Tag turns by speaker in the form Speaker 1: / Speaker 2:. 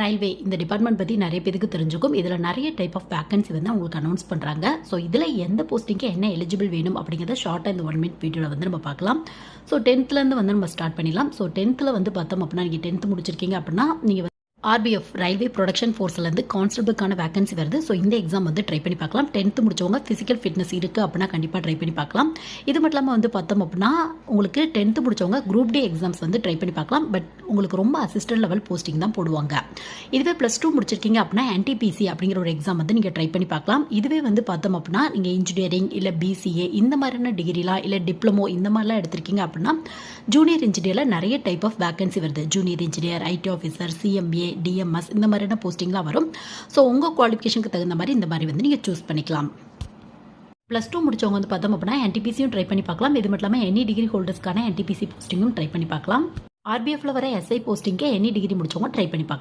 Speaker 1: Railway இந்த department பற்றி நிறைய பேருக்கு தெரிஞ்சுக்கும். இதில் நிறைய டைப் ஆஃப் வேகன்சி வந்து உங்களுக்கு அனௌன்ஸ் பண்ணுறாங்க. ஸோ இதில் எந்த போஸ்டிங்க்கு என்ன எலிஜிபிள் வேணும் அப்படிங்கிறத ஷார்ட்டாக இந்த 1 மினிட் வீடியோவில் வந்து நம்ம பார்க்கலாம். ஸோ 10th வந்து நம்ம ஸ்டார்ட் பண்ணிடலாம். ஸோ 10th வந்து பார்த்தோம் அப்படின்னா நீங்கள் 10th முடிச்சிருக்கீங்க அப்படின்னா நீங்கள் ஆர்பிஎஃப் ரயில்வே ப்ரொடக்ஷன் ஃபோர்ஸ்லேருந்து கான்ஸ்டபிளுக்கான வேகன்சி வருது. ஸோ இந்த எக்ஸாம் வந்து ட்ரை பண்ணி பார்க்கலாம். 10th முடிச்சவங்க ஃபிசிக்கல் ஃபிட்னஸ் இருக்குது அப்படின்னா கண்டிப்பாக ட்ரை பண்ணி பார்க்கலாம். இது மட்டும் இல்லாமல் வந்து பார்த்தோம் அப்படின்னா உங்களுக்கு 10th முடிச்சவங்க குரூப் டி எக்ஸாம்ஸ் வந்து ட்ரை பண்ணி பார்க்கலாம். பட் உங்களுக்கு ரொம்ப அசிஸ்டன்ட் லெவல் போஸ்டிங் தான் போடுவாங்க. இதுவே +2 முடிச்சிருக்கீங்க அப்படின்னா NTPC அப்படிங்கிற ஒரு எக்ஸாம் வந்து நீங்கள் ட்ரை பண்ணி பார்க்கலாம். இதுவே வந்து பார்த்தோம் அப்படின்னா நீங்கள் இன்ஜினியரிங் இல்லை BCA இந்த மாதிரியான டிகிரிலாம் இல்லை டிப்ளமோ இந்த மாதிரிலாம் எடுத்திருக்கீங்க அப்படின்னா ஜூனியர் இன்ஜினியரில் நிறைய டைப் ஆஃப் வேகன்சி வருது. Junior engineer, IT officer, CMA, DMS இந்த மாதிரியான போஸ்டிங்லாம் வரும். ஸோ உங்கள் குவாலிஃபிகேஷனுக்கு தகுந்த மாதிரி இந்த மாதிரி வந்து நீங்கள் சூஸ் பண்ணிக்கலாம். +2 முடிச்சவங்க வந்து பார்த்தோம் அப்படின்னா NTPCயும் ட்ரை பண்ணி பார்க்கலாம். இது மட்டும் இல்லாமல் எனி டிகிரி ஹோல்டர்ஸ்க்கான NTPC போஸ்டிங்கும் ட்ரை பண்ணி பார்க்கலாம். RBFல வர SI போஸ்டிங்க்கு எனி டிகிரி முடிச்சவங்க ட்ரை பண்ணி பார்க்கலாம்.